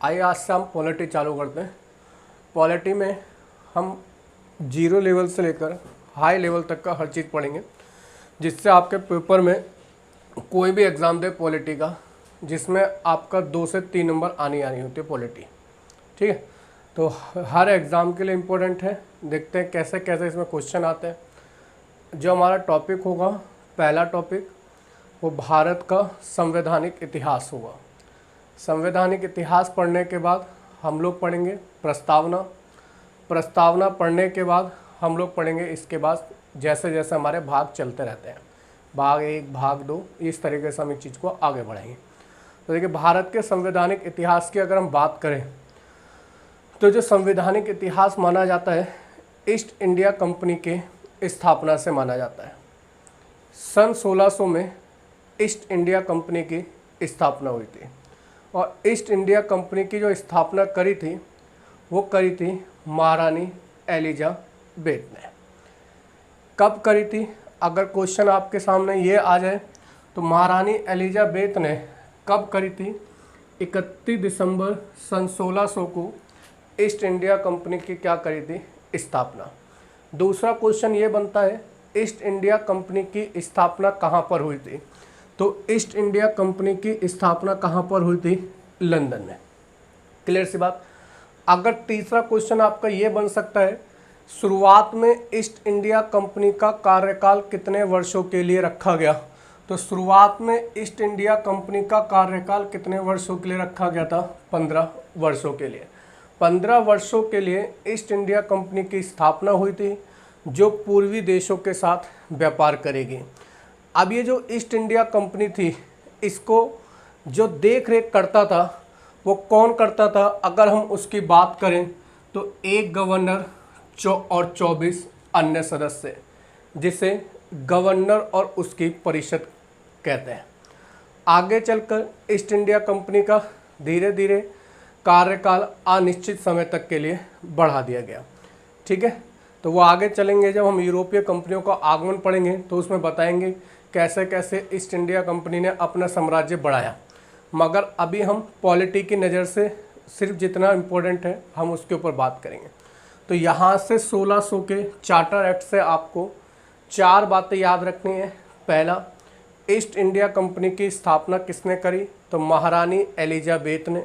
आइए आज से हम पॉलिटी चालू करते हैं। पॉलिटी में हम जीरो लेवल से लेकर हाई लेवल तक का हर चीज़ पढ़ेंगे, जिससे आपके पेपर में कोई भी एग्ज़ाम दे पॉलिटी का, जिसमें आपका 2 से 3 नंबर आनी होती है पॉलिटी। ठीक है, तो हर एग्ज़ाम के लिए इम्पोर्टेंट है। देखते हैं कैसे कैसे इसमें क्वेश्चन आते हैं। जो हमारा टॉपिक होगा, पहला टॉपिक वो भारत का संवैधानिक इतिहास होगा। संवैधानिक इतिहास पढ़ने के बाद हम लोग पढ़ेंगे प्रस्तावना। प्रस्तावना पढ़ने के बाद हम लोग पढ़ेंगे इसके बाद जैसे जैसे हमारे भाग चलते रहते हैं, भाग 1, भाग 2, इस तरीके से हम इस चीज़ को आगे बढ़ाएंगे। तो देखिए, भारत के संवैधानिक इतिहास की अगर हम बात करें तो जो संवैधानिक इतिहास माना जाता है, ईस्ट इंडिया कंपनी के स्थापना से माना जाता है। सन 1600 में ईस्ट इंडिया कंपनी की स्थापना हुई थी, और ईस्ट इंडिया कंपनी की जो स्थापना करी थी वो करी थी महारानी एलिजाबेथ ने। कब करी थी? अगर क्वेश्चन आपके सामने ये आ जाए तो महारानी एलिजाबेथ ने कब करी थी? 31 दिसंबर सन 1600 को ईस्ट इंडिया कंपनी की क्या करी थी? स्थापना। दूसरा क्वेश्चन ये बनता है, ईस्ट इंडिया कंपनी की स्थापना कहाँ पर हुई थी? तो ईस्ट इंडिया कंपनी की स्थापना कहाँ पर हुई थी? लंदन में। क्लियर सी बात। अगर तीसरा क्वेश्चन आपका ये बन सकता है, शुरुआत में ईस्ट इंडिया कंपनी का कार्यकाल कितने वर्षों के लिए रखा गया? तो शुरुआत में ईस्ट इंडिया कंपनी का कार्यकाल कितने वर्षों के लिए रखा गया था? 15 वर्षों के लिए। 15 वर्षों के लिए ईस्ट इंडिया कंपनी की स्थापना हुई थी, जो पूर्वी देशों के साथ व्यापार करेगी। अब ये जो ईस्ट इंडिया कंपनी थी, इसको जो देख रेख करता था वो कौन करता था? अगर हम उसकी बात करें तो एक गवर्नर और 24 अन्य सदस्य, जिसे गवर्नर और उसकी परिषद कहते हैं। आगे चलकर ईस्ट इंडिया कंपनी का धीरे धीरे कार्यकाल अनिश्चित समय तक के लिए बढ़ा दिया गया। ठीक है, तो वो आगे चलेंगे जब हम यूरोपीय कंपनियों का आगमन पढ़ेंगे तो उसमें बताएंगे कैसे कैसे ईस्ट इंडिया कंपनी ने अपना साम्राज्य बढ़ाया। मगर अभी हम पॉलिटी की नज़र से सिर्फ जितना इम्पोर्टेंट है हम उसके ऊपर बात करेंगे। तो यहाँ से 1600 के चार्टर एक्ट से आपको 4 बातें याद रखनी है। पहला, ईस्ट इंडिया कंपनी की स्थापना किसने करी? तो महारानी एलिजाबेथ ने।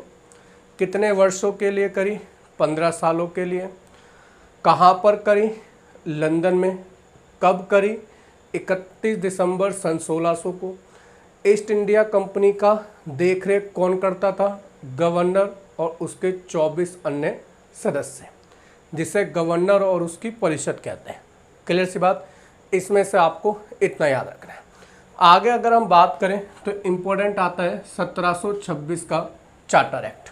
कितने वर्षों के लिए करी? 15 सालों के लिए। कहाँ पर करी? लंदन में। कब करी? 31 दिसंबर सन 1600 को। ईस्ट इंडिया कंपनी का देखरेख कौन करता था? गवर्नर और उसके 24 अन्य सदस्य, जिसे गवर्नर और उसकी परिषद कहते हैं। क्लियर सी बात। इसमें से आपको इतना याद रखना है। आगे अगर हम बात करें तो इम्पोर्टेंट आता है 1726 का चार्टर एक्ट।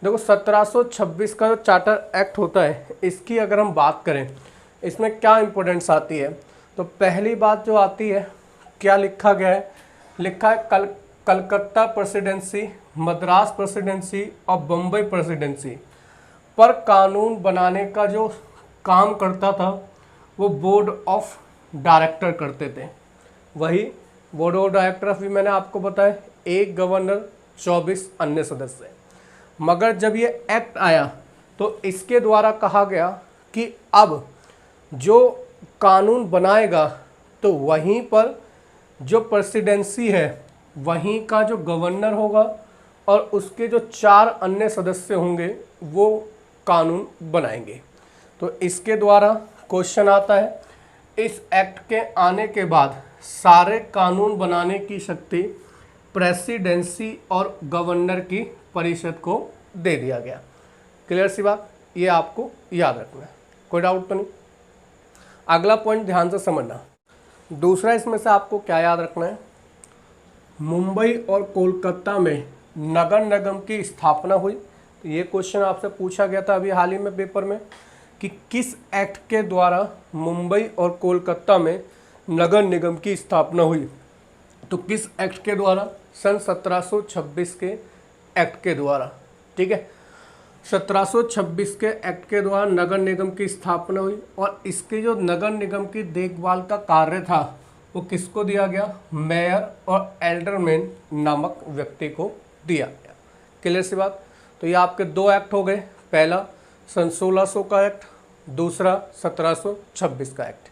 देखो, 1726 का जो चार्टर एक्ट होता है, इसकी अगर हम बात करें इसमें क्या इम्पोर्टेंस आती है, तो पहली बात जो आती है, क्या लिखा गया है? लिखा है कलकत्ता प्रेसिडेंसी, मद्रास प्रेसिडेंसी और बम्बई प्रेसिडेंसी पर कानून बनाने का जो काम करता था वो बोर्ड ऑफ डायरेक्टर करते थे। वही बोर्ड ऑफ डायरेक्टर भी मैंने आपको बताया, एक गवर्नर 24 अन्य सदस्य। मगर जब ये एक्ट आया तो इसके द्वारा कहा गया कि अब जो कानून बनाएगा तो वहीं पर जो प्रेसिडेंसी है वहीं का जो गवर्नर होगा और उसके जो 4 अन्य सदस्य होंगे वो कानून बनाएंगे। तो इसके द्वारा क्वेश्चन आता है, इस एक्ट के आने के बाद सारे कानून बनाने की शक्ति प्रेसिडेंसी और गवर्नर की परिषद को दे दिया गया। क्लियर सी बात, ये आपको याद रखना है। कोई डाउट तो नहीं? अगला पॉइंट ध्यान से समझना। दूसरा इसमें से आपको क्या याद रखना है? मुंबई और कोलकाता में नगर निगम की स्थापना हुई। तो ये क्वेश्चन आपसे पूछा गया था अभी हाल ही में पेपर में कि किस एक्ट के द्वारा मुंबई और कोलकाता में नगर निगम की स्थापना हुई? तो किस एक्ट के द्वारा? सन 1726 के एक्ट के द्वारा। ठीक है, 1726 के एक्ट के द्वारा नगर निगम की स्थापना हुई, और इसके जो नगर निगम की देखभाल का कार्य था वो किसको दिया गया? मेयर और एल्डरमैन नामक व्यक्ति को दिया गया। क्लियर सी बात। तो तो ये आपके दो एक्ट हो गए, पहला सन 1600 का एक्ट, दूसरा 1726 का एक्ट।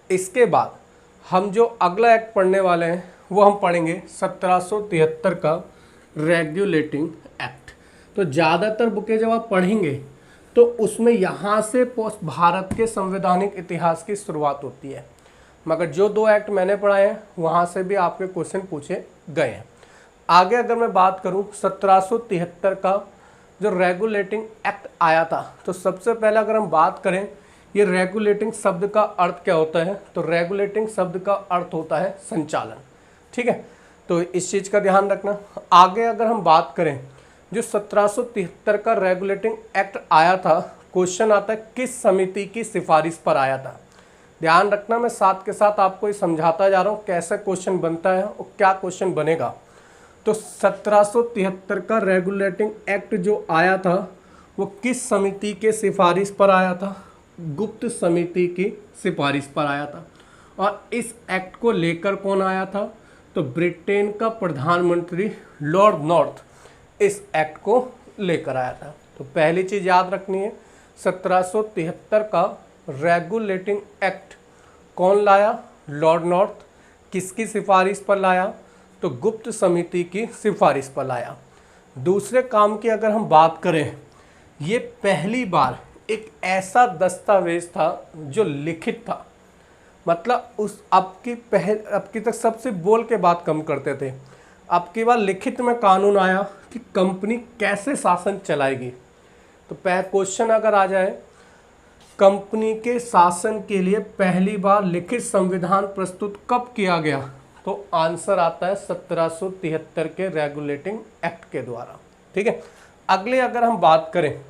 इसके बाद हम जो अगला एक्ट पढ़ने वाले हैं वो हम पढ़ेंगे 1773 का रेगुलेटिंग एक्ट। तो ज़्यादातर बुकें जब आप पढ़ेंगे तो उसमें यहाँ से भारत के संवैधानिक इतिहास की शुरुआत होती है, मगर जो दो एक्ट मैंने पढ़ाए हैं वहाँ से भी आपके क्वेश्चन पूछे गए हैं। आगे अगर मैं बात करूँ 1773 का जो रेगुलेटिंग एक्ट आया था, तो सबसे पहले अगर हम बात करें ये रेगुलेटिंग शब्द का अर्थ क्या होता है, तो रेगुलेटिंग शब्द का अर्थ होता है संचालन। ठीक है, तो इस चीज़ का ध्यान रखना। आगे अगर हम बात करें जो 1773 का रेगुलेटिंग एक्ट आया था, क्वेश्चन आता है किस समिति की सिफारिश पर आया था। ध्यान रखना, मैं साथ के साथ आपको ये समझाता जा रहा हूँ कैसे क्वेश्चन बनता है और क्या क्वेश्चन बनेगा। तो 1773 का रेगुलेटिंग एक्ट जो आया था वो किस समिति के सिफारिश पर आया था, गुप्त समिति की सिफारिश पर आया था। और इस एक्ट को लेकर कौन आया था, तो ब्रिटेन का प्रधानमंत्री लॉर्ड नॉर्थ इस एक्ट को लेकर आया था। तो पहली चीज़ याद रखनी है, 1773 का रेगुलेटिंग एक्ट कौन लाया, लॉर्ड नॉर्थ। किसकी सिफारिश पर लाया, तो गुप्त समिति की सिफारिश पर लाया। दूसरे काम की अगर हम बात करें, ये पहली बार एक ऐसा दस्तावेज था जो लिखित था, मतलब उस अब की तक सबसे बोल के बात कम करते थे, अब की बार लिखित में कानून आया कि कंपनी कैसे शासन चलाएगी। तो क्वेश्चन अगर आ जाए कंपनी के शासन के लिए पहली बार लिखित संविधान प्रस्तुत कब किया गया, तो आंसर आता है 1773 के रेगुलेटिंग एक्ट के द्वारा। ठीक है, अगले अगर हम बात करें,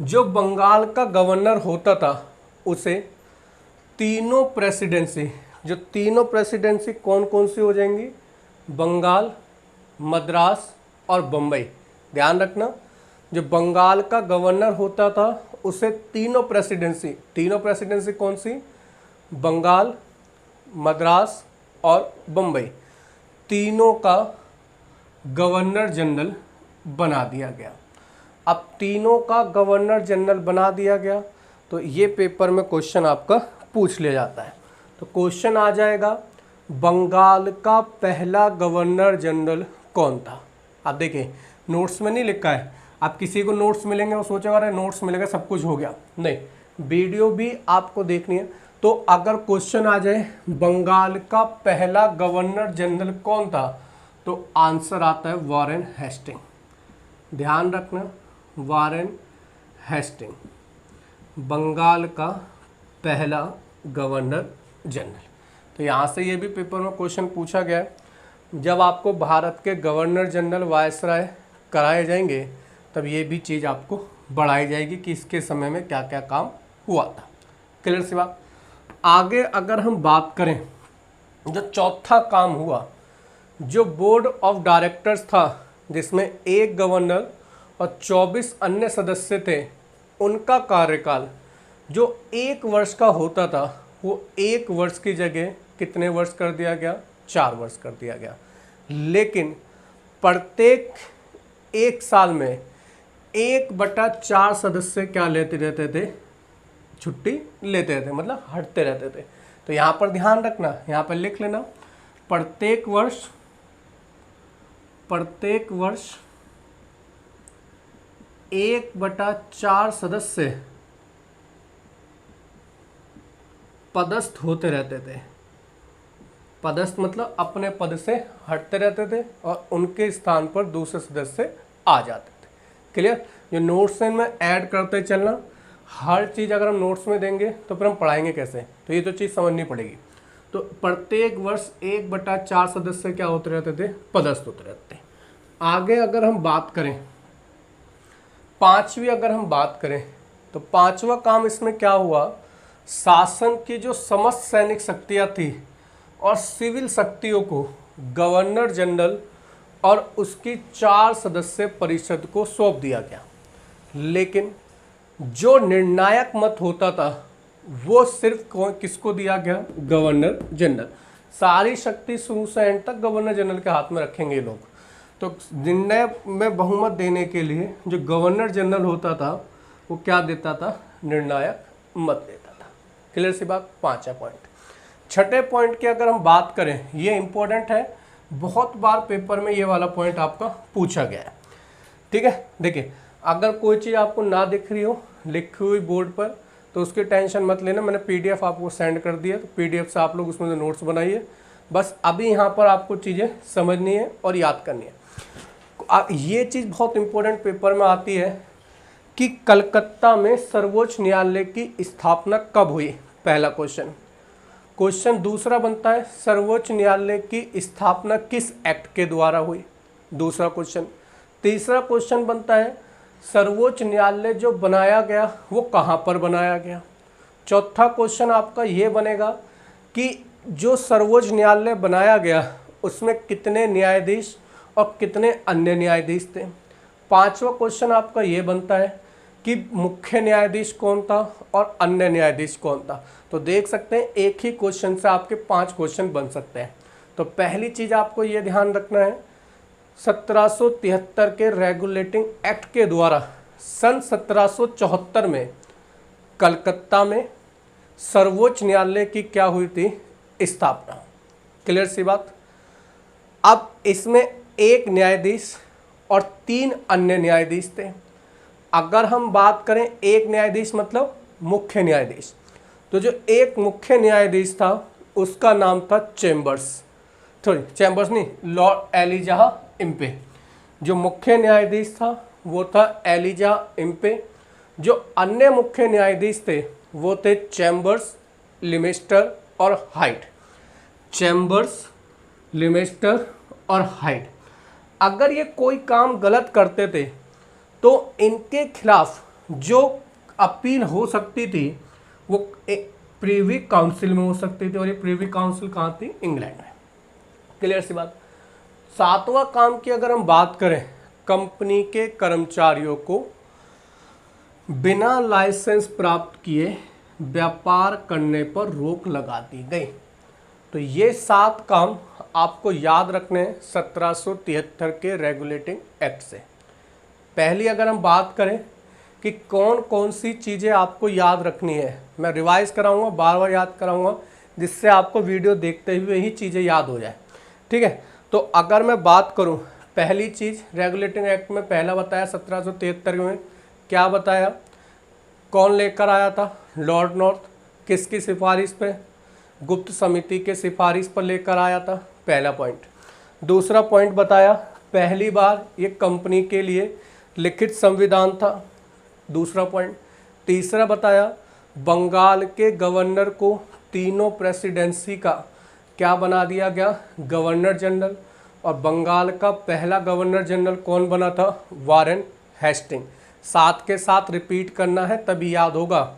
जो बंगाल का गवर्नर होता था उसे तीनों प्रेसिडेंसी, जो तीनों प्रेसिडेंसी कौन कौन सी हो जाएंगी, बंगाल, मद्रास और बम्बई। ध्यान रखना, जो बंगाल का गवर्नर होता था उसे तीनों प्रेसिडेंसी कौन सी, बंगाल, मद्रास और बम्बई, तीनों का गवर्नर जनरल बना दिया गया। अब तीनों का गवर्नर जनरल बना दिया गया तो ये पेपर में क्वेश्चन आपका पूछ लिया जाता है। तो क्वेश्चन आ जाएगा बंगाल का पहला गवर्नर जनरल कौन था। आप देखिए नोट्स में नहीं लिखा है, आप किसी को नोट्स मिलेंगे वो सोचेगा अरे नोट्स मिलेगा सब कुछ हो गया, नहीं, वीडियो भी आपको देखनी है। तो अगर क्वेश्चन आ जाए बंगाल का पहला गवर्नर जनरल कौन था, तो आंसर आता है वॉरेन हेस्टिंग। ध्यान रखना, वॉरेन हेस्टिंग बंगाल का पहला गवर्नर जनरल। तो यहाँ से ये भी पेपर में क्वेश्चन पूछा गया है, जब आपको भारत के गवर्नर जनरल वायसराय कराए जाएंगे तब ये भी चीज़ आपको बढ़ाई जाएगी कि इसके समय में क्या क्या काम हुआ था। क्लियर सी बात। आगे अगर हम बात करें, जो चौथा काम हुआ, जो बोर्ड ऑफ डायरेक्टर्स था जिसमें एक गवर्नर और 24 अन्य सदस्य थे, उनका कार्यकाल जो 1 वर्ष का होता था वो 1 वर्ष की जगह कितने वर्ष कर दिया गया, 4 वर्ष कर दिया गया। लेकिन प्रत्येक 1 साल में 1/4 सदस्य क्या लेते रहते थे, छुट्टी लेते रहते, मतलब हटते रहते थे। तो यहाँ पर ध्यान रखना, यहाँ पर लिख लेना, प्रत्येक वर्ष 1/4 सदस्य पदस्थ होते रहते थे। पदस्थ मतलब अपने पद से हटते रहते थे और उनके स्थान पर दूसरे सदस्य आ जाते थे। क्लियर। जो नोट्स में ऐड करते चलना, हर चीज़ अगर हम नोट्स में देंगे तो फिर हम पढ़ाएंगे कैसे, तो ये तो चीज़ समझनी पड़ेगी। तो प्रत्येक वर्ष 1/4 सदस्य क्या होते रहते थे, पदस्थ होते रहते थे। आगे अगर हम बात करें, पांचवी अगर हम बात करें, तो पांचवा काम इसमें क्या हुआ, शासन की जो समस्त सैनिक शक्तियाँ थी और सिविल शक्तियों को गवर्नर जनरल और उसकी 4 सदस्य परिषद को सौंप दिया गया। लेकिन जो निर्णायक मत होता था वो सिर्फ किसको दिया गया, गवर्नर जनरल। सारी शक्ति शुरू से एंड तक गवर्नर जनरल के हाथ में रखेंगे ये लोग। तो निर्णय में बहुमत देने के लिए जो गवर्नर जनरल होता था वो क्या देता था, निर्णायक मत देता था। क्लियर सी बात। 5वां पॉइंट। छठे पॉइंट की अगर हम बात करें, ये इंपॉर्टेंट है, बहुत बार पेपर में ये वाला पॉइंट आपका पूछा गया है। ठीक है, देखिए अगर कोई चीज़ आपको ना दिख रही हो लिखी हुई बोर्ड पर तो उसकी टेंशन मत लेना, मैंने पीडीएफ आपको सेंड कर दिया, तो पीडीएफ से आप लोग उसमें से नोट्स बनाइए। बस अभी यहाँ पर आपको चीज़ें समझनी है और याद करनी है। ये चीज़ बहुत इंपॉर्टेंट पेपर में आती है कि कलकत्ता में सर्वोच्च न्यायालय की स्थापना कब हुई, पहला क्वेश्चन। क्वेश्चन दूसरा बनता है सर्वोच्च न्यायालय की स्थापना किस एक्ट के द्वारा हुई, दूसरा क्वेश्चन। तीसरा क्वेश्चन बनता है सर्वोच्च न्यायालय जो बनाया गया वो कहाँ पर बनाया गया। चौथा क्वेश्चन आपका ये बनेगा कि जो सर्वोच्च न्यायालय बनाया गया उसमें कितने न्यायाधीश और कितने अन्य न्यायाधीश थे। पांचवा क्वेश्चन आपका ये बनता है कि मुख्य न्यायाधीश कौन था और अन्य न्यायाधीश कौन था। तो देख सकते हैं एक ही क्वेश्चन से आपके 5 क्वेश्चन बन सकते हैं। तो पहली चीज़ आपको ये ध्यान रखना है 1773 के रेगुलेटिंग एक्ट के द्वारा सन 1774 में कलकत्ता में सर्वोच्च न्यायालय की क्या हुई थी, स्थापना। क्लियर सी बात। अब इसमें एक न्यायाधीश और 3 अन्य न्यायाधीश थे। अगर हम बात करें एक न्यायाधीश मतलब मुख्य न्यायाधीश, तो जो एक मुख्य न्यायाधीश था उसका नाम था चैम्बर्स नहीं, लॉर्ड एलिजा इम्पे। जो मुख्य न्यायाधीश था वो था एलिजा इम्पे। जो अन्य मुख्य न्यायाधीश थे वो थे चैम्बर्स, लिमेस्टर और हाइट। चैम्बर्स, लिमेस्टर और हाइट। अगर ये कोई काम गलत करते थे तो इनके खिलाफ जो अपील हो सकती थी वो प्रीवी काउंसिल में हो सकती थी, और ये प्रीवी काउंसिल कहाँ थी, इंग्लैंड में। क्लियर सी बात। 7वां काम की अगर हम बात करें, कंपनी के कर्मचारियों को बिना लाइसेंस प्राप्त किए व्यापार करने पर रोक लगा दी गई। तो ये 7 काम आपको याद रखने हैं 1773 के रेगुलेटिंग एक्ट से। पहली अगर हम बात करें कि कौन कौन सी चीज़ें आपको याद रखनी है, मैं रिवाइज कराऊंगा, बार बार याद कराऊंगा, जिससे आपको वीडियो देखते हुए ही चीज़ें याद हो जाए। ठीक है, तो अगर मैं बात करूं, पहली चीज़ रेगुलेटिंग एक्ट में पहला बताया 1773 में, क्या बताया, कौन लेकर आया था, लॉर्ड नॉर्थ। किसकी सिफारिश पे, गुप्त समिति के सिफारिश पर लेकर आया था, पहला पॉइंट। दूसरा पॉइंट बताया पहली बार ये कंपनी के लिए लिखित संविधान था, दूसरा पॉइंट। तीसरा बताया बंगाल के गवर्नर को तीनों प्रेसिडेंसी का क्या बना दिया गया, गवर्नर जनरल। और बंगाल का पहला गवर्नर जनरल कौन बना था, वारेन हेस्टिंग। साथ के साथ रिपीट करना है तभी याद होगा।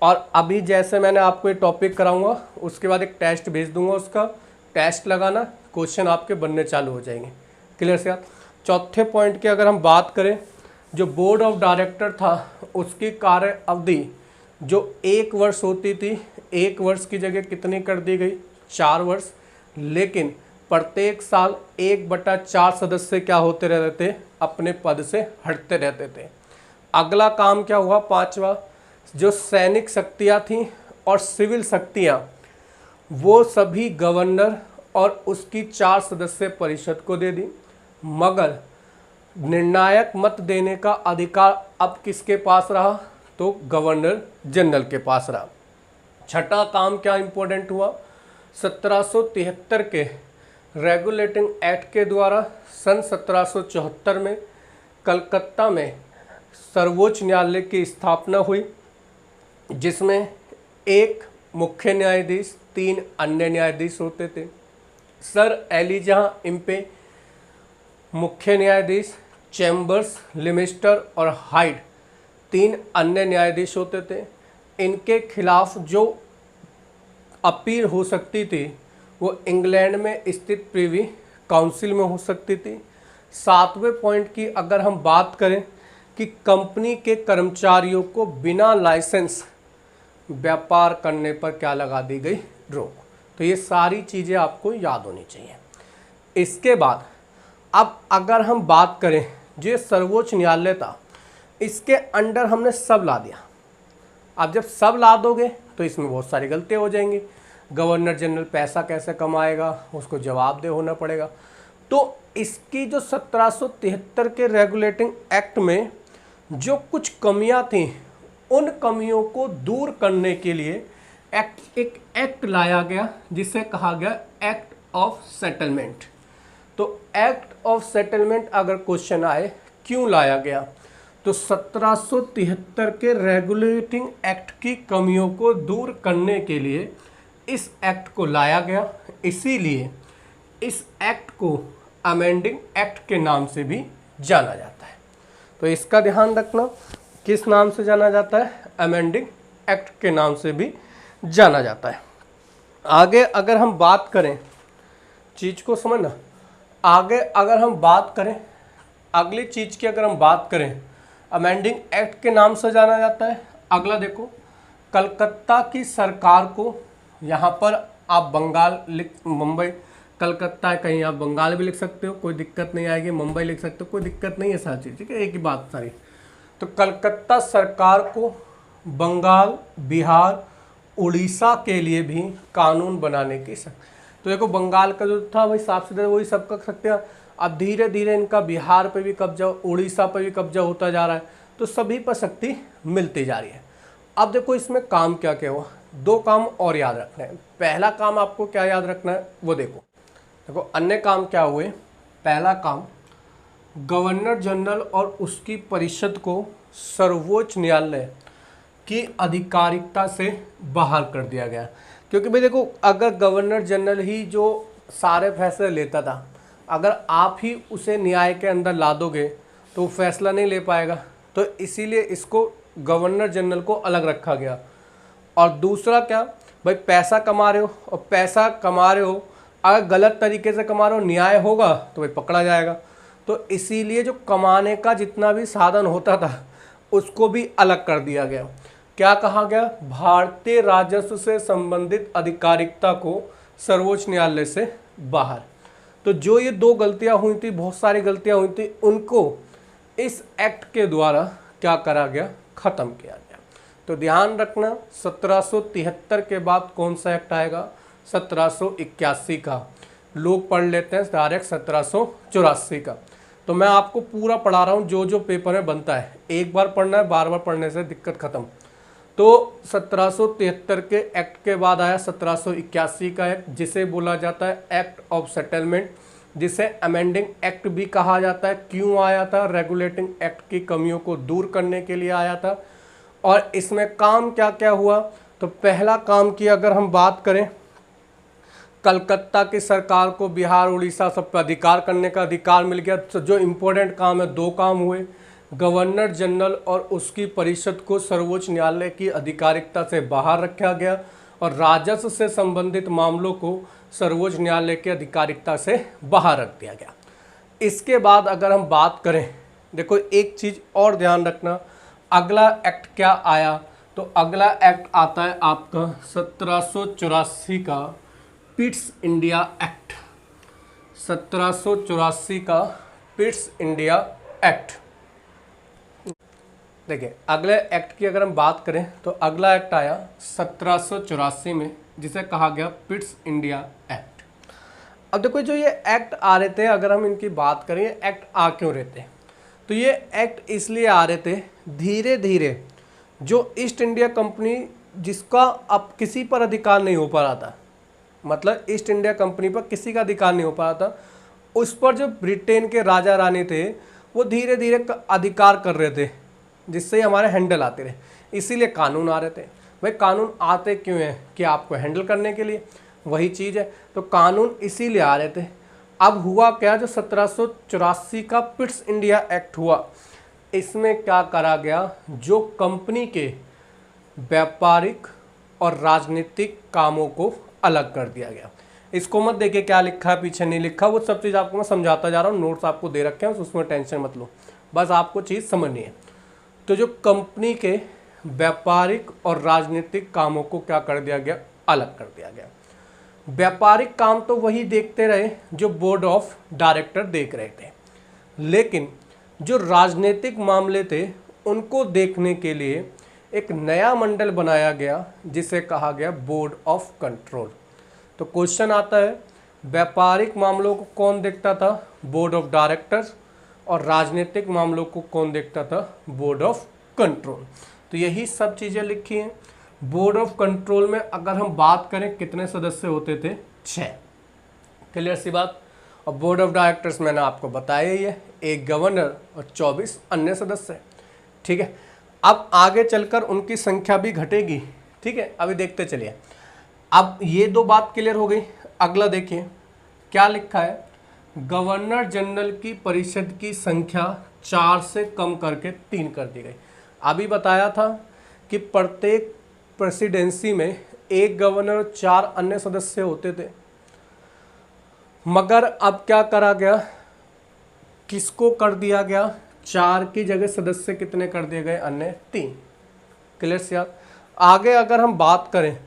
और अभी जैसे मैंने आपको ये टॉपिक कराऊंगा उसके बाद एक टेस्ट भेज दूंगा, उसका टेस्ट लगाना, क्वेश्चन आपके बनने चालू हो जाएंगे। क्लियर से याद। चौथे पॉइंट की अगर हम बात करें, जो बोर्ड ऑफ डायरेक्टर था उसकी कार्य अवधि जो 1 वर्ष होती थी, 1 वर्ष की जगह कितनी कर दी गई, 4 वर्ष। लेकिन प्रत्येक साल 1/4 सदस्य क्या होते रहते थे, अपने पद से हटते रहते थे। अगला काम क्या हुआ, 5वां, जो सैनिक शक्तियाँ थीं और सिविल शक्तियाँ वो सभी गवर्नर और उसकी 4 सदस्य परिषद को दे दी। मगर निर्णायक मत देने का अधिकार अब किसके पास रहा, तो गवर्नर जनरल के पास रहा। छठा काम क्या इंपॉर्टेंट हुआ, 1773 के रेगुलेटिंग एक्ट के द्वारा सन 1774 में कलकत्ता में सर्वोच्च न्यायालय की स्थापना हुई, जिसमें एक मुख्य न्यायाधीश 3 अन्य न्यायाधीश होते थे। सर एलिजा इम्पे मुख्य न्यायाधीश, चैम्बर्स, लिमेस्टर और हाइट 3 अन्य न्यायाधीश होते थे। इनके खिलाफ जो अपील हो सकती थी वो इंग्लैंड में स्थित प्रीवी काउंसिल में हो सकती थी। 7वें पॉइंट की अगर हम बात करें कि कंपनी के कर्मचारियों को बिना लाइसेंस व्यापार करने पर क्या लगा दी गई, रोक। तो ये सारी चीज़ें आपको याद होनी चाहिए। इसके बाद अब अगर हम बात करें जो सर्वोच्च न्यायालय था, इसके अंडर हमने सब ला दिया। अब जब सब ला दोगे तो इसमें बहुत सारी गलतियाँ हो जाएंगी। गवर्नर जनरल पैसा कैसे कमाएगा, उसको जवाबदेह होना पड़ेगा। तो इसकी जो 1773 के रेगुलेटिंग एक्ट में जो कुछ कमियां थी, उन कमियों को दूर करने के लिए एक एक्ट लाया गया जिसे कहा गया एक्ट ऑफ सेटलमेंट। तो एक्ट ऑफ सेटलमेंट अगर क्वेश्चन आए क्यों लाया गया, तो 1773 के रेगुलेटिंग एक्ट की कमियों को दूर करने के लिए इस एक्ट को लाया गया। इसीलिए इस एक्ट को अमेंडिंग एक्ट के नाम से भी जाना जाता है। तो इसका ध्यान रखना, किस नाम से जाना जाता है, अमेंडिंग एक्ट के नाम से भी जाना जाता है। आगे अगर हम बात करें, चीज़ को समझना, आगे अगर हम बात करें अगली चीज़ की, अगर हम बात करें अमेंडिंग एक्ट के नाम से जाना जाता है। अगला देखो, कलकत्ता की सरकार को, यहाँ पर आप बंगाल लिख, मुंबई कलकत्ता है, कहीं आप बंगाल भी लिख सकते हो, कोई दिक्कत नहीं आएगी, मुंबई लिख सकते हो, कोई दिक्कत नहीं है, सारी चीज़ ठीक है, एक ही बात सारी। तो कलकत्ता सरकार को बंगाल, बिहार, उड़ीसा के लिए भी कानून बनाने की तो देखो बंगाल का जो था वही साफ सीधे वही सब कर सकते हैं। अब धीरे धीरे इनका बिहार पे भी कब्जा, उड़ीसा पे भी कब्जा होता जा रहा है, तो सभी पर शक्ति मिलती जा रही है। अब देखो इसमें काम क्या क्या हुआ, दो काम और याद रखना है। पहला काम आपको क्या याद रखना है वो देखो, अन्य काम क्या हुए। पहला काम, गवर्नर जनरल और उसकी परिषद को सर्वोच्च न्यायालय की आधिकारिकता से बाहर कर दिया गया। क्योंकि भाई देखो, अगर गवर्नर जनरल ही जो सारे फैसले लेता था, अगर आप ही उसे न्याय के अंदर ला दोगे तो फैसला नहीं ले पाएगा। तो इसीलिए इसको गवर्नर जनरल को अलग रखा गया। और दूसरा क्या, भाई पैसा कमा रहे हो, और पैसा कमा रहे हो अगर गलत तरीके से कमा रहे हो, न्याय होगा तो भाई पकड़ा जाएगा। तो इसीलिए जो कमाने का जितना भी साधन होता था उसको भी अलग कर दिया गया। क्या कहा गया, भारतीय राजस्व से संबंधित आधिकारिकता को सर्वोच्च न्यायालय से बाहर। तो जो ये दो गलतियां हुई थी, बहुत सारी गलतियां हुई थी, उनको इस एक्ट के द्वारा क्या करा गया, खत्म किया गया। तो ध्यान रखना, 1773 के बाद कौन सा एक्ट आएगा, 1781 का। लोग पढ़ लेते हैं डायरेक्ट 1784 का। तो मैं आपको पूरा पढ़ा रहा हूँ, जो जो पेपर में बनता है एक बार पढ़ना है, बार बार पढ़ने से दिक्कत खत्म। तो 1773 के एक्ट के बाद आया 1781 का एक्ट, जिसे बोला जाता है एक्ट ऑफ सेटलमेंट, जिसे अमेंडिंग एक्ट भी कहा जाता है। क्यों आया था, रेगुलेटिंग एक्ट की कमियों को दूर करने के लिए आया था। और इसमें काम क्या क्या हुआ, तो पहला काम की अगर हम बात करें, कलकत्ता की सरकार को बिहार, उड़ीसा सब पर अधिकार करने का अधिकार मिल गया। तो जो इम्पोर्टेंट काम है, दो काम हुए, गवर्नर जनरल और उसकी परिषद को सर्वोच्च न्यायालय की आधिकारिकता से बाहर रखा गया, और राजस्व से संबंधित मामलों को सर्वोच्च न्यायालय की आधिकारिकता से बाहर रख दिया गया। इसके बाद अगर हम बात करें, देखो एक चीज़ और ध्यान रखना, अगला एक्ट क्या आया, तो अगला एक्ट आता है आपका 1784 का पिट्स इंडिया एक्ट। 1784 का पिट्स इंडिया एक्ट। देखिए अगले एक्ट की अगर हम बात करें तो अगला एक्ट आया 1784 में, जिसे कहा गया पिट्स इंडिया एक्ट। अब देखो जो ये एक्ट आ रहे थे, अगर हम इनकी बात करें, ये एक्ट आ क्यों रहे थे, तो ये एक्ट इसलिए आ रहे थे, धीरे धीरे जो ईस्ट इंडिया कंपनी, जिसका अब किसी पर अधिकार नहीं हो पा रहा था, मतलब ईस्ट इंडिया कंपनी पर किसी का अधिकार नहीं हो पा रहा था, उस पर जो ब्रिटेन के राजा रानी थे वो धीरे धीरे अधिकार कर रहे थे, जिससे हमारे हैंडल आते रहे। इसीलिए कानून आ रहे थे। भाई कानून आते क्यों हैं, कि आपको हैंडल करने के लिए, वही चीज़ है। तो कानून इसीलिए आ रहे थे। अब हुआ क्या, जो 1784 का पिट्स इंडिया एक्ट हुआ, इसमें क्या करा गया, जो कंपनी के व्यापारिक और राजनीतिक कामों को अलग कर दिया गया। इसको मत देखिए क्या लिखा है, पीछे नहीं लिखा, वो सब चीज़ आपको मैं समझाता जा रहा हूँ, नोट्स आपको दे रखे हैं, उसमें टेंशन मत लो, बस आपको चीज़ समझनी है। तो जो कंपनी के व्यापारिक और राजनीतिक कामों को क्या कर दिया गया, अलग कर दिया गया। व्यापारिक काम तो वही देखते रहे जो बोर्ड ऑफ डायरेक्टर देख रहे थे, लेकिन जो राजनीतिक मामले थे उनको देखने के लिए एक नया मंडल बनाया गया जिसे कहा गया बोर्ड ऑफ कंट्रोल। तो क्वेश्चन आता है, व्यापारिक मामलों को कौन देखता था? Board of directors. और राजनीतिक मामलों को कौन देखता था? Board of control. तो यही सब चीज़ें लिखी हैं। बोर्ड ऑफ कंट्रोल में अगर हम बात करें कितने सदस्य होते थे? 6। क्लियर सी बात। और बोर्ड ऑफ डायरेक्टर्स मैंने आपको बताया ही है, एक गवर्नर और 24 अन्य सदस्य। ठीक है, अब आगे चलकर उनकी संख्या भी घटेगी। ठीक है, अभी देखते चलिए। अब ये 2 बात क्लियर हो गई। अगला देखिए क्या लिखा है, गवर्नर जनरल की परिषद की संख्या 4 से कम करके 3 कर दी गई। अभी बताया था कि प्रत्येक प्रेसिडेंसी में एक गवर्नर और 4 अन्य सदस्य होते थे, मगर अब क्या करा गया, किसको कर दिया गया? 4 की जगह सदस्य कितने कर दिए गए? अन्य 3। क्लियर से यार। आगे अगर हम बात करें,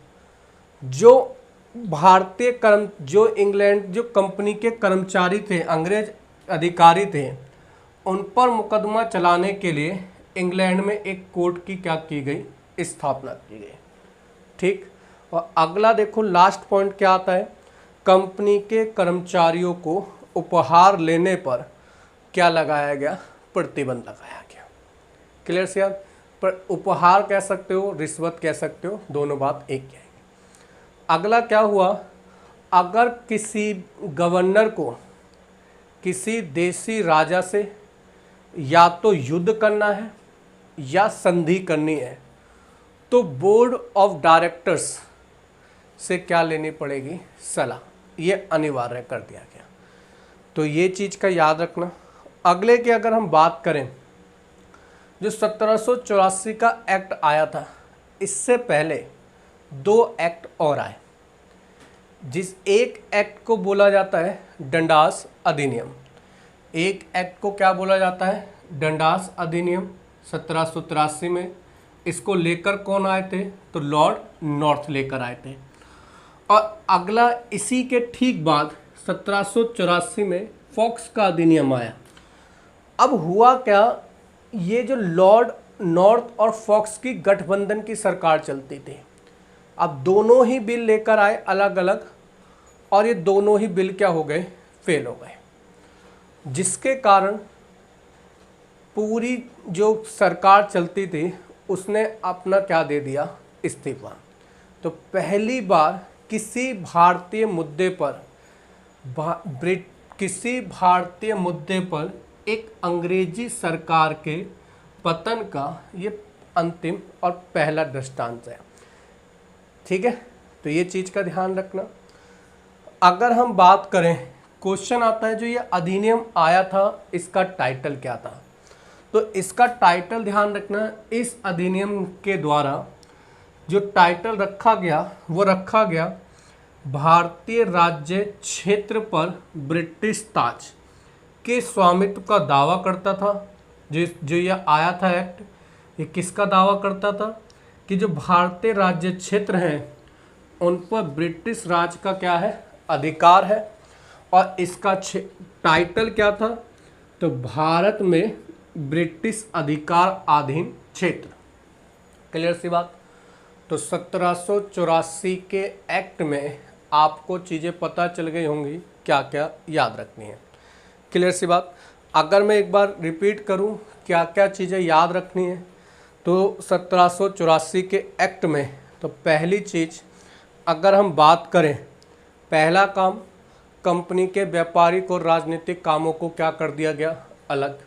जो जो इंग्लैंड जो कंपनी के कर्मचारी थे, अंग्रेज अधिकारी थे, उन पर मुकदमा चलाने के लिए इंग्लैंड में एक कोर्ट की क्या की गई? स्थापना की गई। ठीक। और अगला देखो लास्ट पॉइंट क्या आता है, कंपनी के कर्मचारियों को उपहार लेने पर क्या लगाया गया? प्रतिबंध लगाया गया। क्लियर से यार। पर उपहार कह सकते हो, रिश्वत कह सकते हो, दोनों बात एक ही है। अगला क्या हुआ, अगर किसी गवर्नर को किसी देशी राजा से या तो युद्ध करना है या संधि करनी है तो बोर्ड ऑफ डायरेक्टर्स से क्या लेनी पड़ेगी? सलाह। ये अनिवार्य कर दिया गया। तो ये चीज़ का याद रखना। अगले की अगर हम बात करें, जो 1784 का एक्ट आया था, इससे पहले 2 एक्ट और आए, जिस एक एक्ट को बोला जाता है डंडास अधिनियम। एक एक्ट को क्या बोला जाता है? डंडास अधिनियम 1783 में। इसको लेकर कौन आए थे? तो लॉर्ड नॉर्थ लेकर आए थे। और अगला इसी के ठीक बाद 1784 में फॉक्स का अधिनियम आया। अब हुआ क्या, ये जो लॉर्ड नॉर्थ और फॉक्स की गठबंधन की सरकार चलती थी, अब दोनों ही बिल लेकर आए अलग अलग, और ये दोनों ही बिल क्या हो गए? फेल हो गए, जिसके कारण पूरी जो सरकार चलती थी उसने अपना क्या दे दिया? इस्तीफा। तो पहली बार किसी भारतीय मुद्दे पर एक अंग्रेजी सरकार के पतन का ये अंतिम और पहला दृष्टांत है। ठीक है, तो ये चीज़ का ध्यान रखना। अगर हम बात करें, क्वेश्चन आता है जो ये अधिनियम आया था इसका टाइटल क्या था? तो इसका टाइटल ध्यान रखना, इस अधिनियम के द्वारा जो टाइटल रखा गया वो रखा गया भारतीय राज्य क्षेत्र पर ब्रिटिश ताज के स्वामित्व का दावा करता था। जो ये आया था एक्ट, ये किसका दावा करता था? कि जो भारतीय राज्य क्षेत्र हैं उन पर ब्रिटिश राज का क्या है? अधिकार है। और इसका टाइटल क्या था? तो भारत में ब्रिटिश अधिकार अधीन क्षेत्र। क्लियर सी बात। तो 1784 के एक्ट में आपको चीज़ें पता चल गई होंगी क्या क्या याद रखनी है। क्लियर सी बात। अगर मैं एक बार रिपीट करूं क्या क्या चीज़ें याद रखनी है, तो 1784 के एक्ट में तो पहली चीज़ अगर हम बात करें, पहला काम, कंपनी के व्यापारिक और राजनीतिक कामों को क्या कर दिया गया? अलग।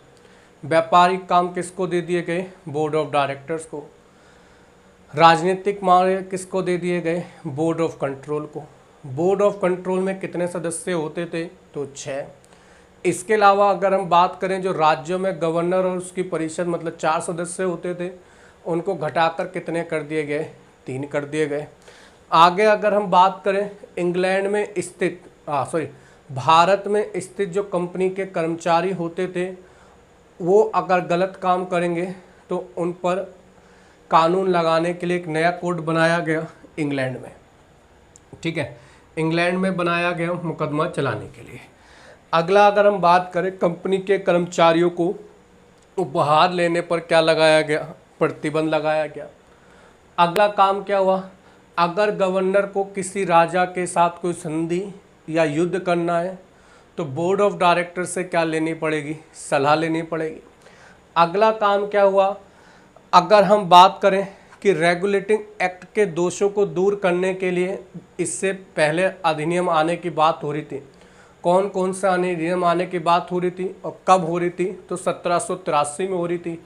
व्यापारिक काम किसको दे दिए गए? बोर्ड ऑफ डायरेक्टर्स को। राजनीतिक मामले किसको दे दिए गए? बोर्ड ऑफ कंट्रोल को। बोर्ड ऑफ कंट्रोल में कितने सदस्य होते थे? तो 6। इसके अलावा अगर हम बात करें, जो राज्यों में गवर्नर और उसकी परिषद मतलब 4 सदस्य होते थे, उनको घटाकर कितने कर दिए गए? 3 कर दिए गए। आगे अगर हम बात करें, इंग्लैंड में स्थित भारत में स्थित जो कंपनी के कर्मचारी होते थे, वो अगर गलत काम करेंगे तो उन पर कानून लगाने के लिए एक नया कोड बनाया गया इंग्लैंड में। ठीक है, इंग्लैंड में बनाया गया मुकदमा चलाने के लिए। अगला अगर हम बात करें, कंपनी के कर्मचारियों को उपहार लेने पर क्या लगाया गया, प्रतिबंध लगाया गया। अगला काम क्या हुआ, अगर गवर्नर को किसी राजा के साथ कोई संधि या युद्ध करना है तो बोर्ड ऑफ डायरेक्टर से क्या लेनी पड़ेगी, सलाह लेनी पड़ेगी। अगला काम क्या हुआ, अगर हम बात करें कि रेगुलेटिंग एक्ट के दोषों को दूर करने के लिए इससे पहले अधिनियम आने की बात हो रही थी। कौन कौन सा अधिनियम आने की बात हो रही थी और कब हो रही थी, तो 1783 में हो रही थी।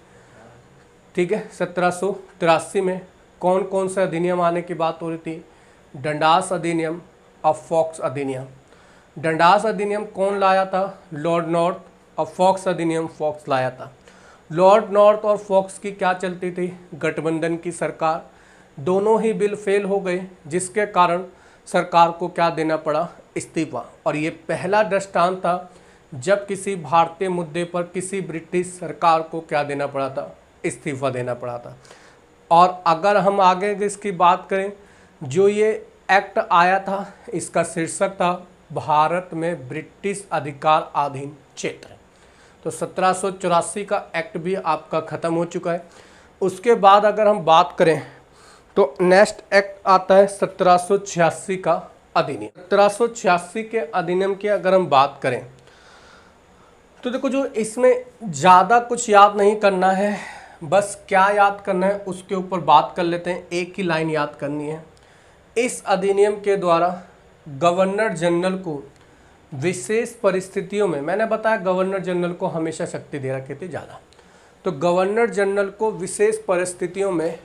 ठीक है, 1783 में कौन कौन सा अधिनियम आने की बात हो रही थी, डंडास अधिनियम और फॉक्स अधिनियम। डंडास अधिनियम कौन लाया था, लॉर्ड नॉर्थ, और फॉक्स अधिनियम फॉक्स लाया था। लॉर्ड नॉर्थ और फॉक्स की क्या चलती थी, गठबंधन की सरकार। दोनों ही बिल फेल हो गए, जिसके कारण सरकार को क्या देना पड़ा, इस्तीफा। और ये पहला दृष्टांत था जब किसी भारतीय मुद्दे पर किसी ब्रिटिश सरकार को क्या देना पड़ा था, इस्तीफा देना पड़ा था। और अगर हम आगे इसकी बात करें, जो ये एक्ट आया था इसका शीर्षक था भारत में ब्रिटिश अधिकार अधीन क्षेत्र। तो 1784 का एक्ट भी आपका ख़त्म हो चुका है। उसके बाद अगर हम बात करें तो नेक्स्ट एक्ट आता है 1786 का अधिनियम। 1786 के अधिनियम की अगर हम बात करें तो देखो, जो इसमें ज़्यादा कुछ याद नहीं करना है, बस क्या याद करना है उसके ऊपर बात कर लेते हैं। एक ही लाइन याद करनी है। इस अधिनियम के द्वारा गवर्नर जनरल को विशेष परिस्थितियों में, मैंने बताया गवर्नर जनरल को हमेशा शक्ति दे रखी थी ज़्यादा, तो गवर्नर जनरल को विशेष परिस्थितियों में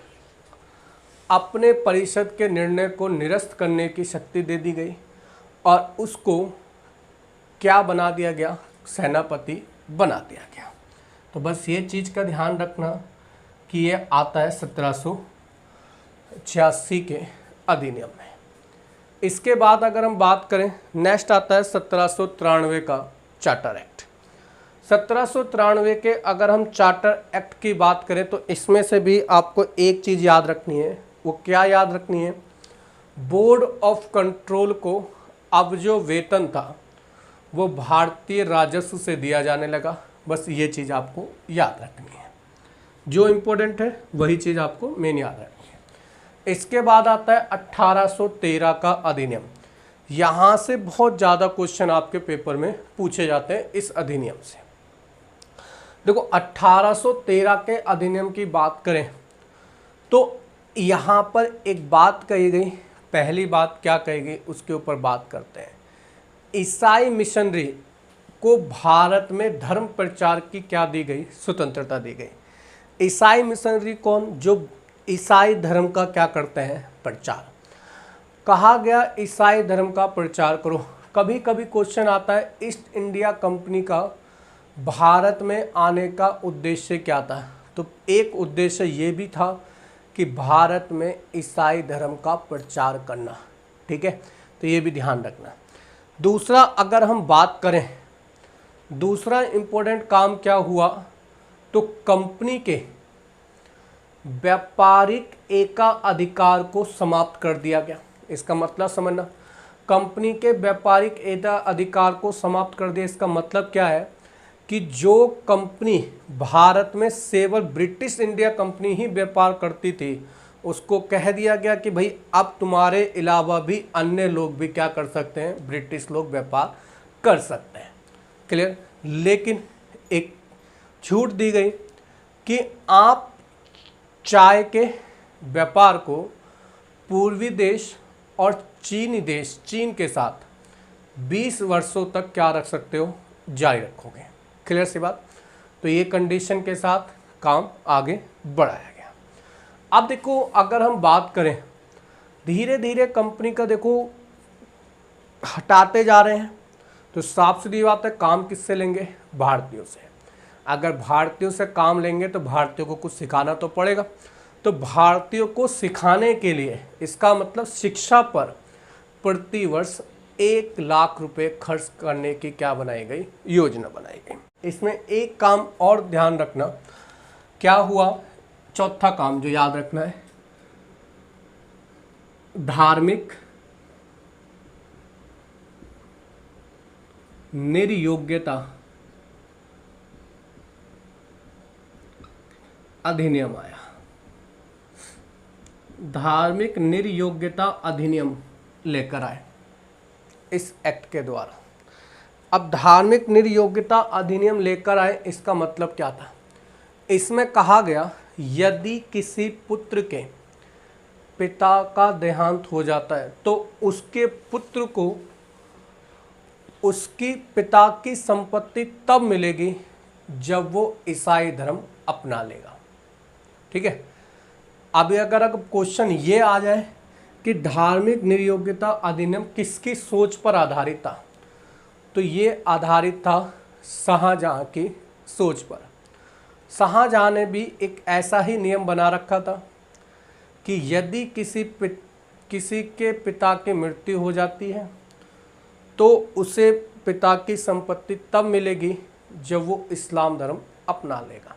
अपने परिषद के निर्णय को निरस्त करने की शक्ति दे दी गई और उसको क्या बना दिया गया, सेनापति बना दिया गया। तो बस ये चीज़ का ध्यान रखना कि ये आता है 1786 के अधिनियम में। इसके बाद अगर हम बात करें, नेक्स्ट आता है 1793 का चार्टर एक्ट। 1793 के अगर हम चार्टर एक्ट की बात करें तो इसमें से भी आपको एक चीज़ याद रखनी है। वो क्या याद रखनी है, बोर्ड ऑफ कंट्रोल को अब जो वेतन था वो भारतीय राजस्व से दिया जाने लगा। बस ये चीज़ आपको याद रखनी है, जो इम्पोर्टेंट है वही चीज़ आपको मेन याद रखनी है। इसके बाद आता है 1813 का अधिनियम। यहाँ से बहुत ज़्यादा क्वेश्चन आपके पेपर में पूछे जाते हैं इस अधिनियम से। देखो, 1813 के अधिनियम की बात करें तो यहाँ पर एक बात कही गई। पहली बात क्या कही गई उसके ऊपर बात करते हैं। ईसाई मिशनरी को भारत में धर्म प्रचार की क्या दी गई, स्वतंत्रता दी गई। ईसाई मिशनरी कौन, जो ईसाई धर्म का क्या करते हैं, प्रचार। कहा गया ईसाई धर्म का प्रचार करो। कभी कभी क्वेश्चन आता है ईस्ट इंडिया कंपनी का भारत में आने का उद्देश्य क्या था, तो एक उद्देश्य ये भी था कि भारत में ईसाई धर्म का प्रचार करना। ठीक है, तो ये भी ध्यान रखना। दूसरा अगर हम बात करें, दूसरा इम्पोर्टेंट काम क्या हुआ, तो कंपनी के व्यापारिक एकाधिकार को समाप्त कर दिया गया। इसका मतलब समझना, कंपनी के व्यापारिक एकाधिकार को समाप्त कर दिया। इसका मतलब क्या है कि जो कंपनी भारत में केवल ब्रिटिश इंडिया कंपनी ही व्यापार करती थी, उसको कह दिया गया कि भाई अब तुम्हारे अलावा भी अन्य लोग भी क्या कर सकते हैं, ब्रिटिश लोग व्यापार कर सकते हैं। क्लियर। लेकिन एक छूट दी गई कि आप चाय के व्यापार को पूर्वी देश और चीनी देश, चीन के साथ 20 वर्षों तक क्या रख सकते हो, जारी रखोगे। क्लियर सी बात। तो ये कंडीशन के साथ काम आगे बढ़ाया गया। अब देखो, अगर हम बात करें, धीरे धीरे कंपनी का देखो हटाते जा रहे हैं, तो साफ सीधी बात है काम किससे लेंगे, भारतीयों से। अगर भारतीयों से काम लेंगे तो भारतीयों को कुछ सिखाना तो पड़ेगा। तो भारतीयों को सिखाने के लिए, इसका मतलब शिक्षा पर प्रति वर्ष 1 लाख रुपए खर्च करने की क्या बनाई गई, योजना बनाई गई। इसमें एक काम और ध्यान रखना, क्या हुआ, चौथा काम जो याद रखना है, धार्मिक निर्योग्यता अधिनियम आया। धार्मिक निर्योग्यता अधिनियम लेकर आए इस एक्ट के द्वारा। अब धार्मिक निर्योग्यता अधिनियम लेकर आए, इसका मतलब क्या था? इसमें कहा गया यदि किसी पुत्र के पिता का देहांत हो जाता है तो उसके पुत्र को उसकी पिता की संपत्ति तब मिलेगी जब वो ईसाई धर्म अपना लेगा। ठीक है। अभी अगर क्वेश्चन ये आ जाए कि धार्मिक निर्योग्यता अधिनियम किसकी सोच पर आधारित था, तो ये आधारित था शाहजहां की सोच पर। शाहजहां ने भी एक ऐसा ही नियम बना रखा था कि यदि किसी के पिता की मृत्यु हो जाती है तो उसे पिता की संपत्ति तब मिलेगी जब वो इस्लाम धर्म अपना लेगा।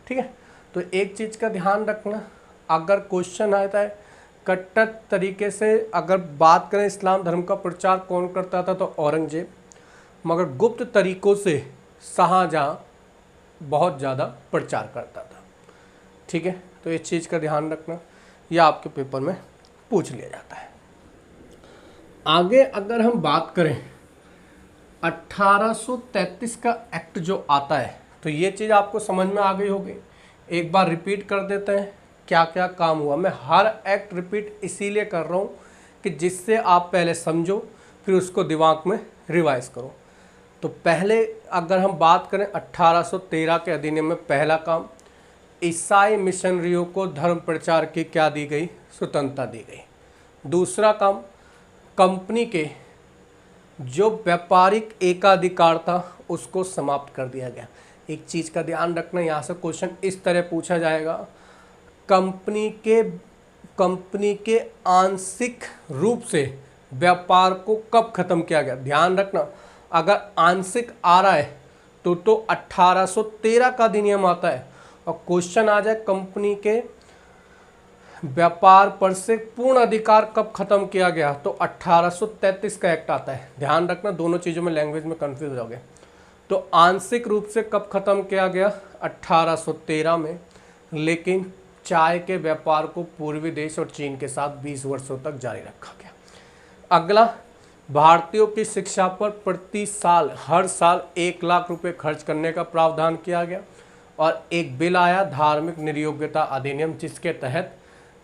ठीक है। तो एक चीज़ का ध्यान रखना, अगर क्वेश्चन आता है कट्टर तरीके से अगर बात करें इस्लाम धर्म का प्रचार कौन करता था, तो औरंगजेब, मगर गुप्त तरीकों से शाहजहां बहुत ज़्यादा प्रचार करता था। ठीक है। तो इस चीज़ का ध्यान रखना, यह आपके पेपर में पूछ लिया जाता है। आगे अगर हम बात करें 1833 का एक्ट जो आता है, तो ये चीज़ आपको समझ में आ गई होगी। एक बार रिपीट कर देते हैं क्या क्या काम हुआ। मैं हर एक्ट रिपीट इसीलिए कर रहा हूँ कि जिससे आप पहले समझो फिर उसको दिमाग में रिवाइज करो। तो पहले अगर हम बात करें 1813 के अधिनियम में पहला काम, ईसाई मिशनरियों को धर्म प्रचार की क्या दी गई? स्वतंत्रता दी गई। दूसरा काम, कंपनी के जो व्यापारिक एकाधिकार था उसको समाप्त कर दिया गया। एक चीज़ का ध्यान रखना, यहाँ से क्वेश्चन इस तरह पूछा जाएगा, कंपनी के आंशिक रूप से व्यापार को कब खत्म किया गया? ध्यान रखना, अगर आंशिक आ रहा है तो 1813 का अधिनियम आता है, और क्वेश्चन आ जाए कंपनी के व्यापार पर से पूर्ण अधिकार कब खत्म किया गया, तो 1833 का एक्ट आता है। ध्यान रखना, दोनों चीज़ों में लैंग्वेज में कंफ्यूज हो जाओगे। तो आंशिक रूप से कब खत्म किया गया? 1813 में। लेकिन चाय के व्यापार को पूर्वी देश और चीन के साथ 20 वर्षों तक जारी रखा गया। अगला, भारतीयों की शिक्षा पर प्रति साल हर साल 1 लाख रुपए खर्च करने का प्रावधान किया गया। और एक बिल आया, धार्मिक निर्योग्यता अधिनियम, जिसके तहत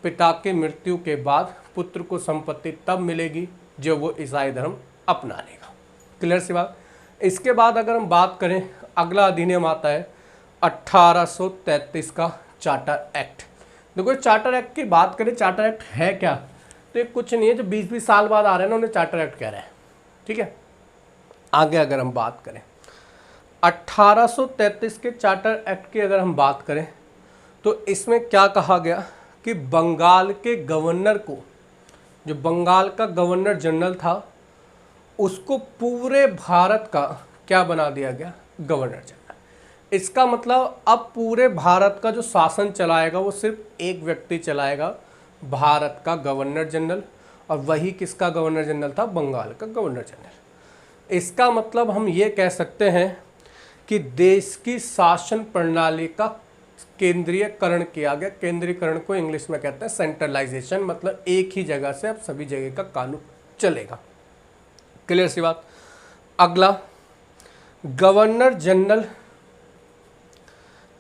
पिता की मृत्यु के बाद पुत्र को संपत्ति तब मिलेगी जब वो ईसाई धर्म अपना लेगा। क्लियर सी बात। इसके बाद अगर हम बात करें, अगला अधिनियम आता है 1833 का चार्टर एक्ट। देखो चार्टर एक्ट की बात करें, चार्टर एक्ट है क्या? तो ये कुछ नहीं है, जो 20-20 साल बाद आ रहे हैं ना उन्हें चार्टर एक्ट कह रहे हैं। ठीक है। आगे अगर हम बात करें 1833 के चार्टर एक्ट की अगर हम बात करें, तो इसमें क्या कहा गया कि बंगाल के गवर्नर को, जो बंगाल का गवर्नर जनरल था, उसको पूरे भारत का क्या बना दिया गया? Governor general. इसका मतलब अब पूरे भारत का जो शासन चलाएगा वो सिर्फ एक व्यक्ति चलाएगा, भारत का गवर्नर जनरल। और वही किसका गवर्नर जनरल था? बंगाल का गवर्नर जनरल। इसका मतलब हम ये कह सकते हैं कि देश की शासन प्रणाली का केंद्रीयकरण किया गया। केंद्रीकरण को इंग्लिश में कहते हैं सेंट्रलाइजेशन, मतलब एक ही जगह से अब सभी जगह का कानून चलेगा। क्लियर सी बात। अगला, गवर्नर जनरल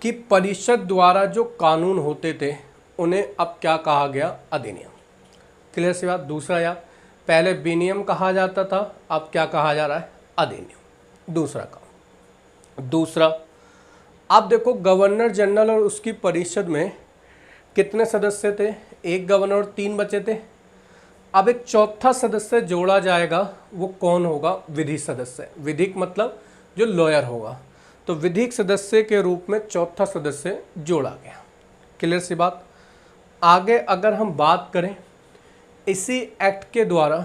की परिषद द्वारा जो कानून होते थे उन्हें अब क्या कहा गया? अधिनियम। क्लियर सी बात। दूसरा, या पहले विनियम कहा जाता था, अब क्या कहा जा रहा है? अधिनियम। दूसरा काम। दूसरा, अब देखो गवर्नर जनरल और उसकी परिषद में कितने सदस्य थे? एक गवर्नर और 3 बचे थे। अब एक चौथा सदस्य जोड़ा जाएगा, वो कौन होगा? विधि सदस्य। विधिक मतलब जो लॉयर होगा। तो विधिक सदस्य के रूप में चौथा सदस्य जोड़ा गया। क्लियर सी बात। आगे अगर हम बात करें, इसी एक्ट के द्वारा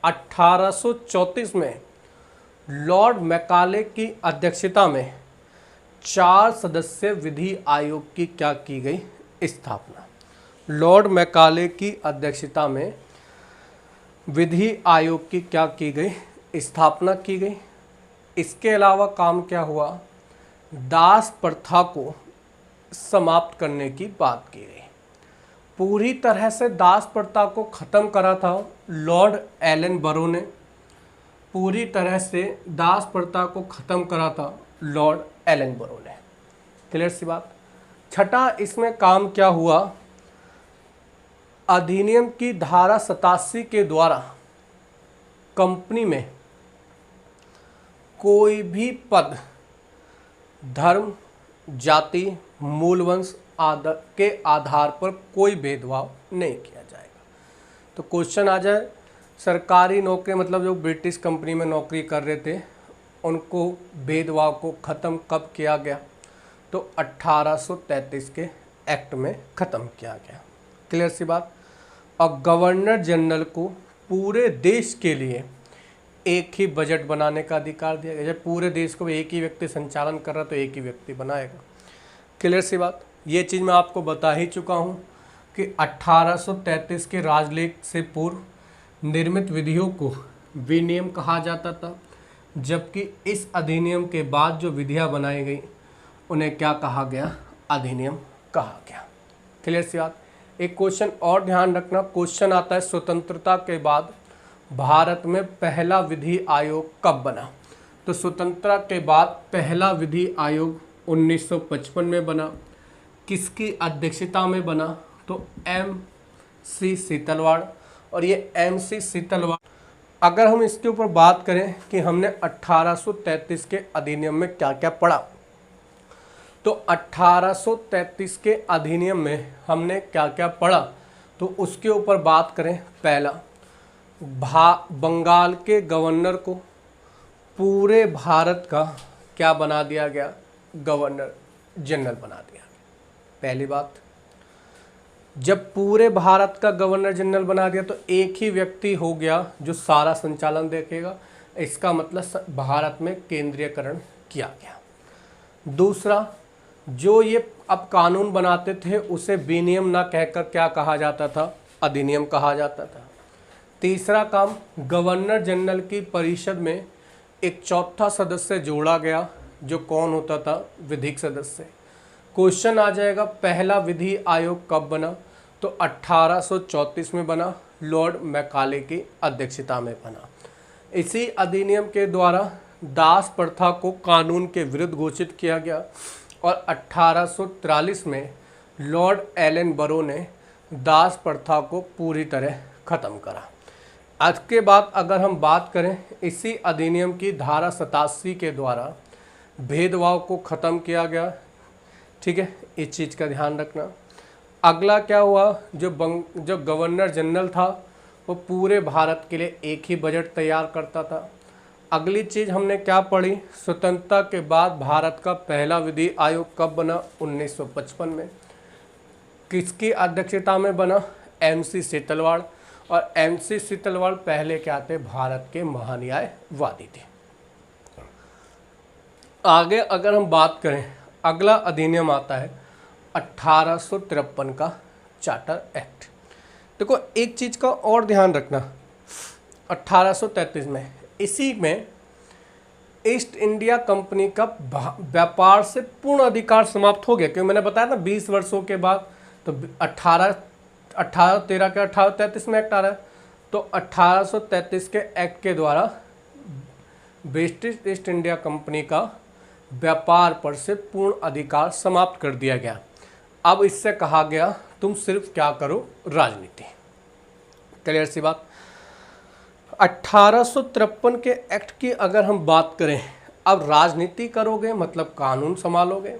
1834 में लॉर्ड मैकाले की अध्यक्षता में 4 सदस्य विधि आयोग की क्या की गई? स्थापना। लॉर्ड मैकाले की अध्यक्षता में विधि आयोग की क्या की गई? स्थापना की गई। इसके अलावा काम क्या हुआ, दास प्रथा को समाप्त करने की बात की गई। पूरी तरह से दास प्रथा को ख़त्म करा था लॉर्ड एलन बरो ने, पूरी तरह से दास प्रथा को ख़त्म करा था लॉर्ड एलन बरो ने। क्लियर सी बात। छठा, इसमें काम क्या हुआ, अधिनियम की धारा 87 के द्वारा कंपनी में कोई भी पद धर्म, जाति, मूल वंश के आधार पर कोई भेदभाव नहीं किया जाएगा। तो क्वेश्चन आ जाए, सरकारी नौकरी मतलब जो ब्रिटिश कंपनी में नौकरी कर रहे थे उनको भेदभाव को ख़त्म कब किया गया, तो 1833 के एक्ट में ख़त्म किया गया। क्लियर सी बात। और गवर्नर जनरल को पूरे देश के लिए एक ही बजट बनाने का अधिकार दिया गया। जब पूरे देश को एक ही व्यक्ति संचालन कर रहा तो एक ही व्यक्ति बनाएगा। क्लियर सी बात। ये चीज़ मैं आपको बता ही चुका हूँ कि 1833 के राजलेख से पूर्व निर्मित विधियों को विनियम कहा जाता था, जबकि इस अधिनियम के बाद जो विधियाँ बनाई गई उन्हें क्या कहा गया, अधिनियम कहा गया। क्लियर सी बात। एक क्वेश्चन और ध्यान रखना, क्वेश्चन आता है स्वतंत्रता के बाद भारत में पहला विधि आयोग कब बना। तो स्वतंत्रता के बाद पहला विधि आयोग 1955 में बना। किसकी अध्यक्षता में बना, तो MC सीतलवाड़। और ये MC सीतलवाड़, अगर हम इसके ऊपर बात करें कि हमने 1833 के अधिनियम में क्या क्या पढ़ा, तो 1833 के अधिनियम में हमने क्या क्या पढ़ा, तो उसके ऊपर बात करें। पहला, बंगाल के गवर्नर को पूरे भारत का क्या बना दिया गया, गवर्नर जनरल बना दिया गया। पहली बात, जब पूरे भारत का गवर्नर जनरल बना दिया तो एक ही व्यक्ति हो गया जो सारा संचालन देखेगा। इसका मतलब भारत में केंद्रीयकरण किया गया। दूसरा, जो ये अब कानून बनाते थे उसे विनियम ना कहकर क्या कहा जाता था, अधिनियम कहा जाता था। तीसरा काम, गवर्नर जनरल की परिषद में एक चौथा सदस्य जोड़ा गया, जो कौन होता था, विधिक सदस्य। क्वेश्चन आ जाएगा, पहला विधि आयोग कब बना, तो 1834 में बना, लॉर्ड मैकाले की अध्यक्षता में बना। इसी अधिनियम के द्वारा दास प्रथा को कानून के विरुद्ध घोषित किया गया और 1843 में लॉर्ड एलन बरो ने दास प्रथा को पूरी तरह ख़त्म करा। आज के बाद अगर हम बात करें, इसी अधिनियम की धारा 87 के द्वारा भेदभाव को ख़त्म किया गया। ठीक है, इस चीज़ का ध्यान रखना। अगला क्या हुआ, जो गवर्नर जनरल था वो पूरे भारत के लिए एक ही बजट तैयार करता था। अगली चीज़ हमने क्या पढ़ी, स्वतंत्रता के बाद भारत का पहला विधि आयोग कब बना, 1955 में। किसकी अध्यक्षता में बना, MC सीतलवाड़। और MC सीतलवाड़ पहले क्या थे, भारत के महान्यायवादी थे। आगे अगर हम बात करें, अगला अधिनियम आता है 1853 का चार्टर एक्ट। देखो एक चीज़ का और ध्यान रखना, 1833 में, इसी में ईस्ट इंडिया कंपनी का व्यापार से पूर्ण अधिकार समाप्त हो गया। क्योंकि मैंने बताया ना 20 वर्षों के बाद, तो 1813 के 1833 में एक्ट आ रहा है। तो 1833 के एक्ट के द्वारा ब्रिटिश ईस्ट इंडिया कंपनी का व्यापार पर से पूर्ण अधिकार समाप्त कर दिया गया। अब इससे कहा गया तुम सिर्फ क्या करो, राजनीति। क्लियर सी बात। 1853 के एक्ट की अगर हम बात करें, अब राजनीति करोगे मतलब कानून संभालोगे,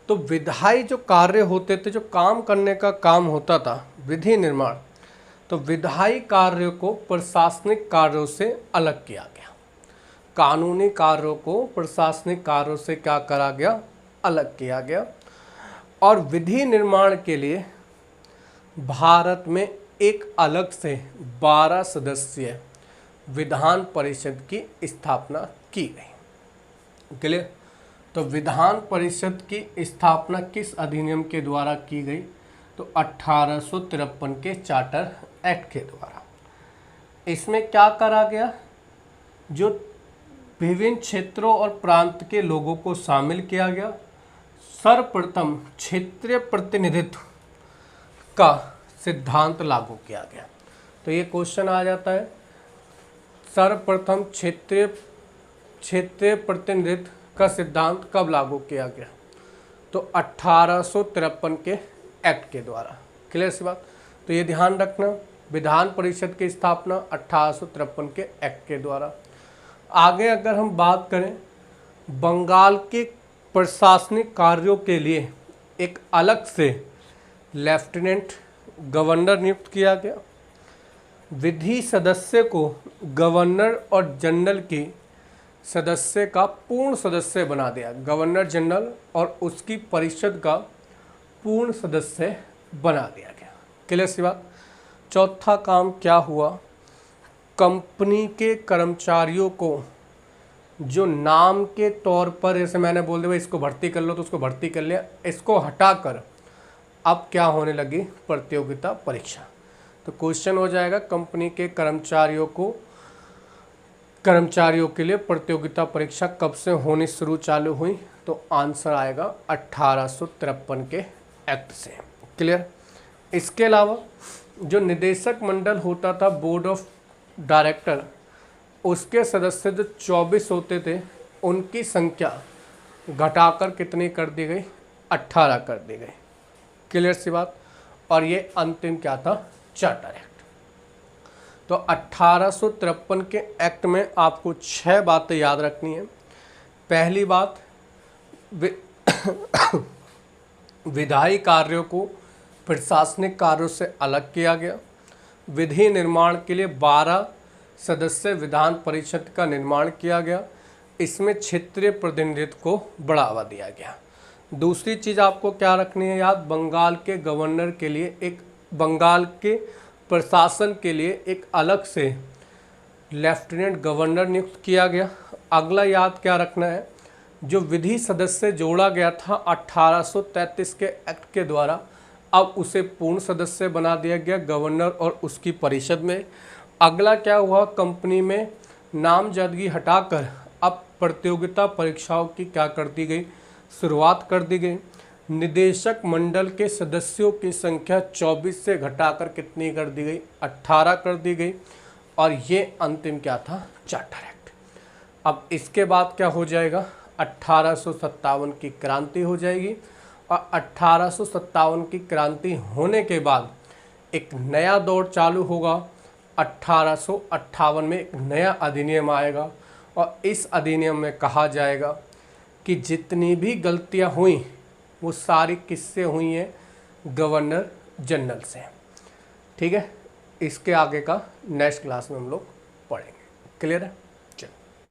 तो विधायी जो कार्य होते थे, जो काम करने का काम होता था, विधि निर्माण, तो विधायी कार्यों को प्रशासनिक कार्यों से अलग किया गया। कानूनी कार्यों को प्रशासनिक कार्यों से क्या करा गया, अलग किया गया। और विधि निर्माण के लिए भारत में एक अलग से 12 सदस्यीय विधान परिषद की स्थापना की गई। क्लियर। तो विधान परिषद की स्थापना किस अधिनियम के द्वारा की गई, तो 1853 के चार्टर एक्ट के द्वारा। इसमें क्या करा गया, जो विभिन्न क्षेत्रों और प्रांत के लोगों को शामिल किया गया। सर्वप्रथम क्षेत्रीय प्रतिनिधित्व का सिद्धांत लागू किया गया। तो ये क्वेश्चन आ जाता है, सर्वप्रथम क्षेत्रीय प्रतिनिधित्व का सिद्धांत कब लागू किया गया? तो 1853 के एक्ट के द्वारा। क्लियर सी बात। तो ये ध्यान रखना, विधान परिषद की स्थापना 1853 के एक्ट के द्वारा। आगे अगर हम बात करें, बंगाल के प्रशासनिक कार्यों के लिए एक अलग से लेफ्टिनेंट गवर्नर नियुक्त किया गया। विधि सदस्य को गवर्नर और जनरल की सदस्य का पूर्ण सदस्य बना दिया। गवर्नर जनरल और उसकी परिषद का पूर्ण सदस्य बना दिया गया। क्लियर सी बात। चौथा काम क्या हुआ, कंपनी के कर्मचारियों को जो नाम के तौर पर, जैसे मैंने बोल दिया भाई इसको भर्ती कर लो तो उसको भर्ती कर लिया, इसको हटाकर अब क्या होने लगी, प्रतियोगिता परीक्षा। तो क्वेश्चन हो जाएगा, कंपनी के कर्मचारियों के लिए प्रतियोगिता परीक्षा कब से होनी चालू हुई? तो आंसर आएगा 1853 के एक्ट से। क्लियर। इसके अलावा जो निदेशक मंडल होता था, बोर्ड ऑफ डायरेक्टर, उसके सदस्य जो 24 होते थे, उनकी संख्या घटाकर कितनी कर दी गई? 18 कर दी गई। क्लियर सी बात। और ये अंतिम क्या था? Charter act. तो 1853 के एक्ट में आपको 6 बातें याद रखनी है। पहली बात, विधायी कार्यों को प्रशासनिक कार्यों से अलग किया गया। विधि निर्माण के लिए 12 सदस्य विधान परिषद का निर्माण किया गया। इसमें क्षेत्रीय प्रतिनिधित्व को बढ़ावा दिया गया। दूसरी चीज़ आपको क्या रखनी है याद, बंगाल के गवर्नर के लिए बंगाल के प्रशासन के लिए एक अलग से लेफ्टिनेंट गवर्नर नियुक्त किया गया। अगला याद क्या रखना है, जो विधि सदस्य जोड़ा गया था 1833 के एक्ट के द्वारा, अब उसे पूर्ण सदस्य बना दिया गया गवर्नर और उसकी परिषद में। अगला क्या हुआ, कंपनी में नामजदगी हटाकर अब प्रतियोगिता परीक्षाओं की क्या कर दी गई, शुरुआत कर दी गई। निदेशक मंडल के सदस्यों की संख्या 24 से घटाकर कितनी कर दी गई, 18 कर दी गई। और ये अंतिम क्या था, चार्टर एक्ट। अब इसके बाद क्या हो जाएगा, 1857 की क्रांति हो जाएगी। और 1857 की क्रांति होने के बाद एक नया दौर चालू होगा। 1858 में एक नया अधिनियम आएगा और इस अधिनियम में कहा जाएगा कि जितनी भी गलतियां हुई वो सारी किससे हुई हैं, गवर्नर जनरल से। ठीक है, इसके आगे का नेक्स्ट क्लास में हम लोग पढ़ेंगे। क्लियर है।